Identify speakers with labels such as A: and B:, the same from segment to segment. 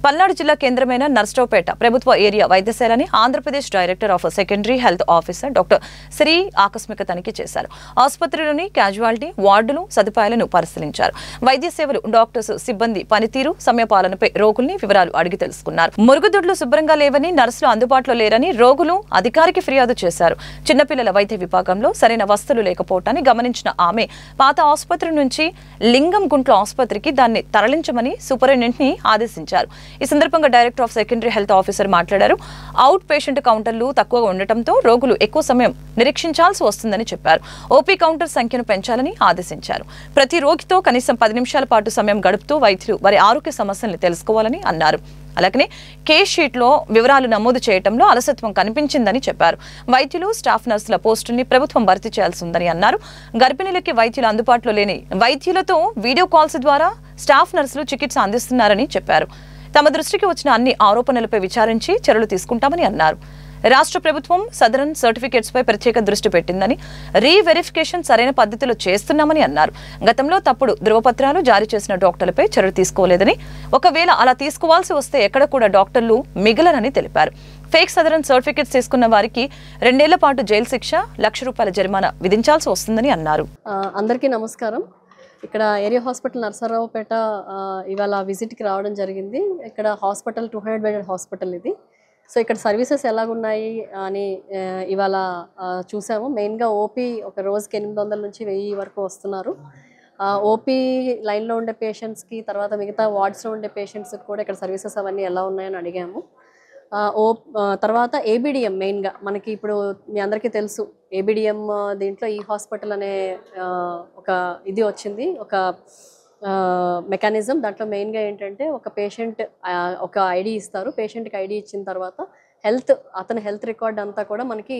A: పల్నాడు జిల్లా కేంద్రమైన నర్సరావుపేట ప్రభుత్వ ఏరియా వైద్యశాలని Andhra Pradesh director of secondary health officer doctor Shri ఆకస్మిక తనిఖీ చేశారు. ఆసుపత్రిలోని క్యాజువాలిటీ వార్డులు సదుపాయాలను పరిశీలించారు. వైద్య సేవలు, డాక్టర్స్, సిబ్బంది పనితీరు, సమయపాలనపై రోగుల్ని వివరాలు అడిగి తెలుసుకున్నారు. మురుగుదొడ్లు శుభ్రంగా లేవని, నర్సులు అందుబాటులో లేరని రోగులు అధికారికి ఫిర్యాదు చేశారు. చిన్నపిల్లల వైద్య విభాగంలో సరైన వసతులు లేకపోవటాన్ని గమనించిన ఆమె పాత ఆసుపత్రి నుంచి లింగంగుంట్ల ఆసుపత్రికి దాన్ని తరలించమని సూపరింటెండెంట్ ని ఆదేశించారు. ఈ సందర్భంగా director of secondary health officer మాట్లాడారు. అవుట్ పేషెంట్ కౌంటర్లు తక్కువగా ఉండటంతో రోగులు ఎక్కువ సమయం నిరీక్షించాల్సి వస్తుందని చెప్పారు. ఓపీ కౌంటర్ సంఖ్యను పెంచాలని ఆదేశించారు. ప్రతి రోగితో కనీసం 10 నిమిషాల పాటు సమయం గడుపుతూ వైద్యులు వారి ఆరోగ్య సమస్యలను తెలుసుకోవాలని అన్నారు. అలాగనే కేస్ షీట్ లో వివరాలు నమోదు చేయడంలో అలసత్వం కనిపించిందని చెప్పారు. వైద్యులు, స్టాఫ్ నర్సుల పోస్టుల్ని ప్రభుత్వం భర్తీ చేయాల్సి ఉందని అన్నారు. గర్భిణీలకి వైద్యులు అందుబాటులో లేని వైద్యులతో వీడియో కాల్స్ ద్వారా స్టాఫ్ నర్సులు చికిత్స అందిస్తున్నారని చెప్పారు. తమ దృష్టికి వచ్చిన అన్ని ఆరోపణలపై విచారించి చర్యలు తీసుకుంటామని అన్నారు. రాష్ట్ర ప్రభుత్వం సదరన్ సర్టిఫికేట్స్ పై ప్రత్యేక దృష్టి పెట్టిందని, రీవెరిఫికేషన్ సరైన పద్ధతిలో చేస్తున్నామని అన్నారు. గతంలో తప్పుడు ధృవపత్రాలు జారీ చేసిన డాక్టర్లపై చర్యలు తీసుకోలేదని, ఒకవేళ అలా తీసుకోవాల్సి వస్తే ఎక్కడ కూడా డాక్టర్లు మిగలనని తెలిపారు. ఫేక్ సదరన్ సర్టిఫికేట్స్ తీసుకున్న వారికి 2 ఏళ్ల పాటు జైలు శిక్ష, ₹1,00,000 జరిమానా విధించాల్సి వస్తుందని అన్నారు.
B: అందరికీ నమస్కారం. ఇక్కడ ఏరియా హాస్పిటల్ నర్సరావుపేట ఇవాళ విజిట్కి రావడం జరిగింది. ఇక్కడ హాస్పిటల్ 200 బెడెడ్ హాస్పిటల్ ఇది. సో ఇక్కడ సర్వీసెస్ ఎలాగున్నాయి అని ఇవాళ చూసాము. మెయిన్గా ఓపీ ఒక రోజుకి 800 నుంచి 1000 వరకు వస్తున్నారు. ఓపీ లైన్లో ఉండే పేషెంట్స్కి, తర్వాత మిగతా వార్డ్స్లో ఉండే పేషెంట్స్కి కూడా ఇక్కడ సర్వీసెస్ అవన్నీ ఎలా ఉన్నాయని అడిగాము. తర్వాత ఏబిడిఎం మెయిన్గా మనకి ఇప్పుడు మీ అందరికీ తెలుసు. ఏబిడిఎం దీంట్లో ఈ హాస్పిటల్ అనే ఒక ఇది వచ్చింది, ఒక మెకానిజం. దాంట్లో మెయిన్గా ఏంటంటే ఒక పేషెంట్ ఒక ఐడి ఇస్తారు. పేషెంట్కి ఐడి ఇచ్చిన తర్వాత అతని హెల్త్ రికార్డ్ అంతా కూడా మనకి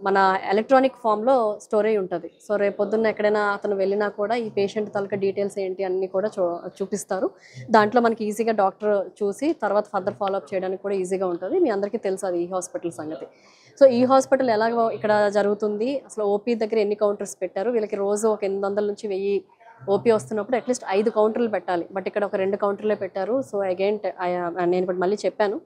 B: మన ఎలక్ట్రానిక్ ఫామ్లో స్టోరేజ్ ఉంటుంది. సో రేపొద్దున్న ఎక్కడైనా అతను వెళ్ళినా కూడా ఈ పేషెంట్ తాలూకా డీటెయిల్స్ ఏంటి అన్నీ కూడా చూపిస్తారు. దాంట్లో మనకి ఈజీగా డాక్టర్ చూసి తర్వాత ఫర్దర్ ఫాలోఅప్ చేయడానికి కూడా ఈజీగా ఉంటుంది. మీ అందరికీ తెలుసు అది ఈ హాస్పిటల్ సంగతి. సో ఈ హాస్పిటల్ ఎలాగో ఇక్కడ జరుగుతుంది, అసలు ఓపీ దగ్గర ఎన్ని కౌంటర్స్ పెట్టారు, వీళ్ళకి రోజు ఒక 800 నుంచి 1000 ఓపీ వస్తున్నప్పుడు అట్లీస్ట్ 5 కౌంటర్లు పెట్టాలి. బట్ ఇక్కడ ఒక 2 కౌంటర్లే పెట్టారు. సో అగైన్ నేను ఇప్పుడు మళ్ళీ చెప్పాను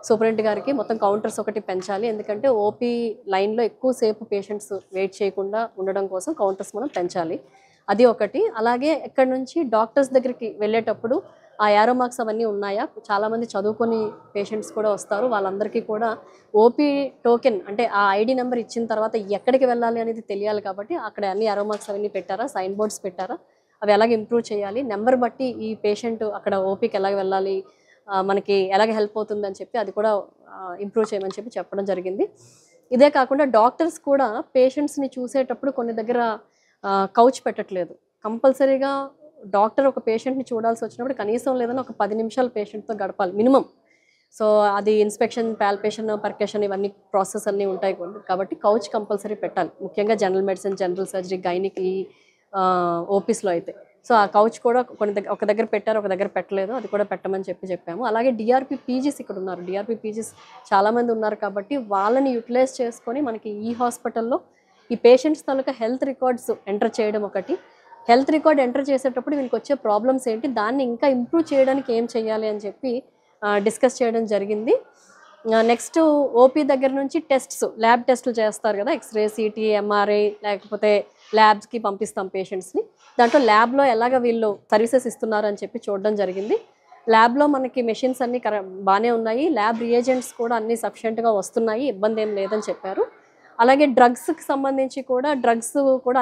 B: సూపరింటెండెంట్ గారికి, మొత్తం కౌంటర్స్ ఒకటి పెంచాలి. ఎందుకంటే ఓపీ లైన్లో ఎక్కువసేపు పేషెంట్స్ వెయిట్ చేయకుండా ఉండడం కోసం కౌంటర్స్ మనం పెంచాలి. అది ఒకటి. అలాగే ఇక్కడ నుంచి డాక్టర్స్ దగ్గరికి వెళ్ళేటప్పుడు ఆ యారో మార్క్స్ అవన్నీ ఉన్నాయా, చాలామంది చదువుకొని పేషెంట్స్ కూడా వస్తారు. వాళ్ళందరికీ కూడా ఓపీ టోకెన్ అంటే ఆ ఐడి నెంబర్ ఇచ్చిన తర్వాత ఎక్కడికి వెళ్ళాలి అనేది తెలియాలి. కాబట్టి అక్కడ అన్ని యారో మార్క్స్ అవన్నీ పెట్టారా, సైన్ బోర్డ్స్ పెట్టారా, అవి ఎలాగ ఇంప్రూవ్ చేయాలి, నెంబర్ బట్టి ఈ పేషెంట్ అక్కడ ఓపీకి ఎలాగ వెళ్ళాలి, మనకి ఎలాగ హెల్ప్ అవుతుందని చెప్పి అది కూడా ఇంప్రూవ్ చేయమని చెప్పడం జరిగింది. ఇదే కాకుండా డాక్టర్స్ కూడా పేషెంట్స్ని చూసేటప్పుడు కొన్ని దగ్గర కౌచ్ పెట్టట్లేదు. కంపల్సరీగా డాక్టర్ ఒక పేషెంట్ని చూడాల్సి వచ్చినప్పుడు కనీసం లేదని ఒక 10 నిమిషాలు పేషెంట్తో గడపాలి మినిమం. సో అది ఇన్స్పెక్షన్, పాల్పేషన్, పర్కేషన్ ఇవన్నీ ప్రాసెస్ అన్నీ ఉంటాయి కాబట్టి కౌచ్ కంపల్సరీ పెట్టాలి. ముఖ్యంగా general medicine, general surgery, gynaec ఈ ఓపీస్లో అయితే. సో ఆ కౌచ్ కూడా ఒక దగ్గర పెట్టారు, ఒక దగ్గర పెట్టలేదు. అది కూడా పెట్టమని చెప్పాము. అలాగే డిఆర్పి పీజీస్ ఇక్కడ ఉన్నారు. డిఆర్పి పీజీస్ చాలామంది ఉన్నారు కాబట్టి వాళ్ళని యూటిలైజ్ చేసుకొని మనకి ఈ హాస్పిటల్లో ఈ పేషెంట్స్ తాలూకా హెల్త్ రికార్డ్స్ ఎంటర్ చేయడం ఒకటి. హెల్త్ రికార్డ్ ఎంటర్ చేసేటప్పుడు వీళ్ళకి వచ్చే ప్రాబ్లమ్స్ ఏంటి, దాన్ని ఇంకా ఇంప్రూవ్ చేయడానికి ఏం చేయాలి అని చెప్పి డిస్కస్ చేయడం జరిగింది. నెక్స్ట్ ఓపీ దగ్గర నుంచి టెస్ట్స్, ల్యాబ్ టెస్టులు చేస్తారు కదా, ఎక్స్రే, సిటీ, ఎంఆర్ఐ, లేకపోతే ల్యాబ్స్కి పంపిస్తాం పేషెంట్స్ని. దాంట్లో ల్యాబ్లో ఎలాగ వీళ్ళు సర్వీసెస్ ఇస్తున్నారు అని చెప్పి చూడడం జరిగింది. ల్యాబ్లో మనకి మెషిన్స్ అన్నీ బాగానే ఉన్నాయి. ల్యాబ్ రియేజెంట్స్ కూడా అన్నీ సఫిషియెంట్గా వస్తున్నాయి, ఇబ్బంది ఏం లేదని చెప్పారు. అలాగే డ్రగ్స్కి సంబంధించి కూడా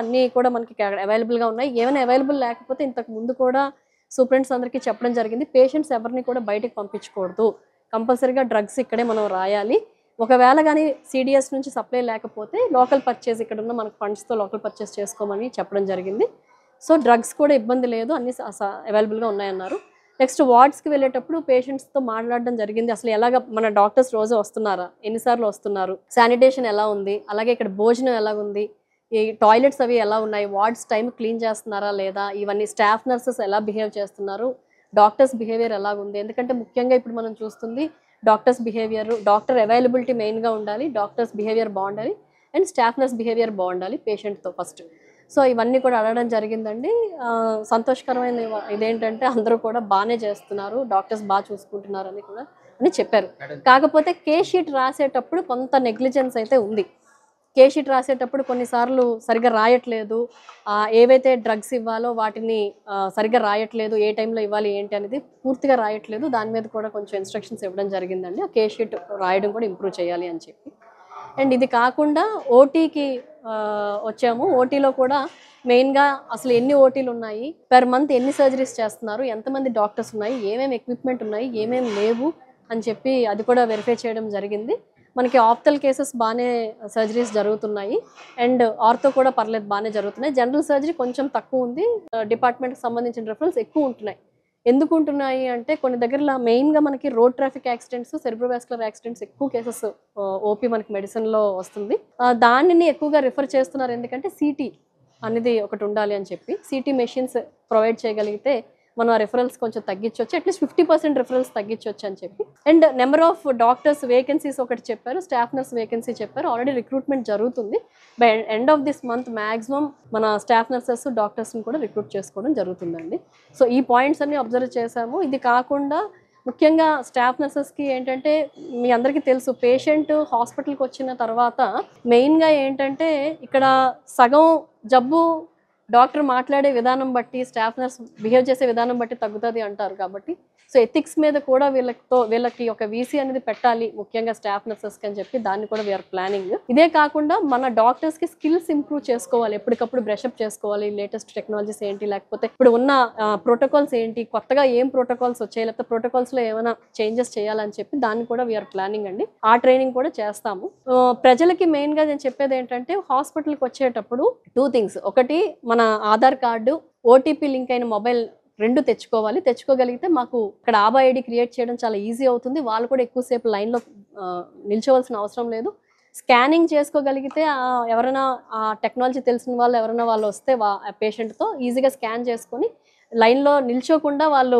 B: అన్నీ కూడా మనకి అవైలబుల్గా ఉన్నాయి. ఏమైనా అవైలబుల్ లేకపోతే ఇంతకు ముందు కూడా సూపరింటెండెంట్స్ అందరికీ చెప్పడం జరిగింది, పేషెంట్స్ ఎవరిని కూడా బయటకు పంపించకూడదు, కంపల్సరీగా డ్రగ్స్ ఇక్కడే మనం రాయాలి. ఒకవేళ కానీ సిడిఎస్ నుంచి సప్లై లేకపోతే లోకల్ పర్చేస్, ఇక్కడ ఉన్న మనకు ఫండ్స్తో లోకల్ పర్చేస్ చేసుకోమని చెప్పడం జరిగింది. సో డ్రగ్స్ కూడా ఇబ్బంది లేదు, అన్నీ అవైలబుల్గా ఉన్నాయన్నారు. నెక్స్ట్ వార్డ్స్కి వెళ్ళేటప్పుడు పేషెంట్స్తో మాట్లాడడం జరిగింది. అసలు ఎలాగ మన డాక్టర్స్ రోజు వస్తున్నారా, ఎన్నిసార్లు వస్తున్నారు, శానిటేషన్ ఎలా ఉంది, అలాగే ఇక్కడ భోజనం ఎలా ఉంది, ఈ టాయిలెట్స్ అవి ఎలా ఉన్నాయి, వార్డ్స్ టైం క్లీన్ చేస్తున్నారా లేదా, ఇవన్నీ స్టాఫ్ నర్సెస్ ఎలా బిహేవ్ చేస్తున్నారు, డాక్టర్స్ బిహేవియర్ ఎలాగుంది. ఎందుకంటే ముఖ్యంగా ఇప్పుడు మనం చూస్తుంది డాక్టర్స్ బిహేవియర్, డాక్టర్ అవైలబిలిటీ మెయిన్గా ఉండాలి, డాక్టర్స్ బిహేవియర్ బాగుండాలి, అండ్ స్టాఫ్ నర్స్ బిహేవియర్ బాగుండాలి పేషెంట్తో ఫస్ట్. సో ఇవన్నీ కూడా అడగడం జరిగిందండి. సంతోషకరమైన ఇదేంటంటే అందరూ కూడా బాగానే చేస్తున్నారు, డాక్టర్స్ బాగా చూసుకుంటున్నారని కూడా అని చెప్పారు. కాకపోతే కేస్ షీట్ రాసేటప్పుడు కొంత నెగ్లిజెన్స్ అయితే ఉంది. కేస్ షీట్ రాసేటప్పుడు కొన్నిసార్లు సరిగ్గా రాయట్లేదు, ఏవైతే డ్రగ్స్ ఇవ్వాలో వాటిని సరిగ్గా రాయట్లేదు, ఏ టైంలో ఇవ్వాలి ఏంటి అనేది పూర్తిగా రాయట్లేదు. దాని మీద కూడా కొంచెం ఇన్స్ట్రక్షన్స్ ఇవ్వడం జరిగిందండి. ఆ కేస్ షీట్ రాయడం కూడా ఇంప్రూవ్ చేయాలి అని చెప్పి. అండ్ ఇది కాకుండా ఓటీకి వచ్చాము. ఓటీలో కూడా మెయిన్గా అసలు ఎన్ని ఓటీలు ఉన్నాయి, పర్ మంత్ ఎన్ని సర్జరీస్ చేస్తున్నారు, ఎంతమంది డాక్టర్స్ ఉన్నాయి, ఏమేమి ఎక్విప్మెంట్ ఉన్నాయి, ఏమేమి లేవు అని చెప్పి అది కూడా వెరిఫై చేయడం జరిగింది. మనకి ఆప్థల్ కేసెస్ బాగానే సర్జరీస్ జరుగుతున్నాయి, అండ్ ఆర్థో కూడా పర్లేదు బాగానే జరుగుతున్నాయి. జనరల్ సర్జరీ కొంచెం తక్కువ ఉంది, డిపార్ట్మెంట్కి సంబంధించిన రెఫరల్స్ ఎక్కువ ఉంటున్నాయి. ఎందుకు ఉంటున్నాయి అంటే కొన్ని దగ్గరలో మెయిన్గా మనకి road traffic accidents, cerebrovascular accidents ఎక్కువ కేసెస్ ఓపీ మనకి మెడిసిన్లో వస్తుంది. దానిని ఎక్కువగా రిఫర్ చేస్తున్నారు, ఎందుకంటే సిటీ అనేది ఒకటి ఉండాలి అని చెప్పి. సిటీ మెషిన్స్ ప్రొవైడ్ చేయగలిగితే మనం ఆ రిఫరల్స్ కొంచెం తగ్గించవచ్చు, అట్లీస్ట్ 50% రిఫరల్స్ తగ్గించవచ్చు అని చెప్పి. And number of doctors vacancies ఒకటి చెప్పారు, స్టాఫ్ నర్స్ వేకెన్సీ చెప్పారు. ఆల్రెడీ రిక్రూట్మెంట్ జరుగుతుంది. By end of this month maximum మన స్టాఫ్ నర్సెస్ డాక్టర్స్ని కూడా రిక్రూట్ చేసుకోవడం జరుగుతుందండి. సో ఈ పాయింట్స్ అన్ని అబ్జర్వ్ చేశాము. ఇది కాకుండా ముఖ్యంగా స్టాఫ్ నర్సెస్కి ఏంటంటే మీ అందరికీ తెలుసు, పేషెంట్ హాస్పిటల్కి వచ్చిన తర్వాత మెయిన్గా ఏంటంటే ఇక్కడ సగం జబ్బు డాక్టర్ మాట్లాడే విధానం బట్టి, స్టాఫ్ నర్స్ బిహేవ్ చేసే విధానం బట్టి తగ్గుతుంది అంటారు. కాబట్టి సో ఎథిక్స్ మీద కూడా వీళ్ళకి ఒక వీసీ అనేది పెట్టాలి, ముఖ్యంగా స్టాఫ్ నర్సెస్కి అని చెప్పి దాన్ని కూడా వీఆర్ ప్లానింగ్. ఇదే కాకుండా మన డాక్టర్స్కి స్కిల్స్ ఇంప్రూవ్ చేసుకోవాలి, ఎప్పటికప్పుడు బ్రషప్ చేసుకోవాలి, లేటెస్ట్ టెక్నాలజీస్ ఏంటి, లేకపోతే ఇప్పుడు ఉన్న ప్రోటోకాల్స్ ఏంటి, కొత్తగా ఏం ప్రోటోకాల్స్ వచ్చాయి, లేకపోతే ప్రోటోకాల్స్లో ఏమైనా చేంజెస్ చేయాలని చెప్పి దాన్ని కూడా వీఆర్ ప్లానింగ్ అండి. ఆ ట్రైనింగ్ కూడా చేస్తాము. ప్రజలకి మెయిన్గా నేను చెప్పేది ఏంటంటే హాస్పిటల్కి వచ్చేటప్పుడు 2 things. ఒకటి, మన ఆధార్ కార్డు, ఓటీపీ లింక్ అయిన మొబైల్ 2 తెచ్చుకోవాలి. తెచ్చుకోగలిగితే మాకు ఇక్కడ ఆబా ఐడి క్రియేట్ చేయడం చాలా ఈజీ అవుతుంది. వాళ్ళు కూడా ఎక్కువసేపు లైన్లో నిల్చోవలసిన అవసరం లేదు. స్కానింగ్ చేసుకోగలిగితే ఎవరైనా టెక్నాలజీ తెలిసిన వాళ్ళు ఎవరైనా వాళ్ళు వస్తే పేషెంట్తో ఈజీగా స్కాన్ చేసుకొని లైన్లో నిల్చోకుండా వాళ్ళు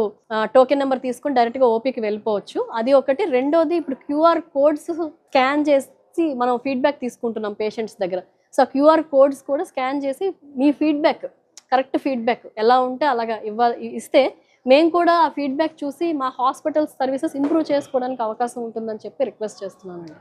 B: టోకెన్ నెంబర్ తీసుకొని డైరెక్ట్గా ఓపీకి వెళ్ళిపోవచ్చు. అది ఒకటి. రెండోది, ఇప్పుడు క్యూఆర్ కోడ్స్ స్కాన్ చేసి మనం ఫీడ్బ్యాక్ తీసుకుంటున్నాం పేషెంట్స్ దగ్గర. సో క్యూఆర్ కోడ్స్ కూడా స్కాన్ చేసి మీ ఫీడ్బ్యాక్, కరెక్ట్ ఫీడ్బ్యాక్ ఎలా ఉంటే అలాగా ఇస్తే మేము కూడా ఆ ఫీడ్బ్యాక్ చూసి మా హాస్పిటల్ సర్వీసెస్ ఇంప్రూవ్ చేసుకోవడానికి అవకాశం ఉంటుందని చెప్పి రిక్వెస్ట్ చేస్తున్నానండి.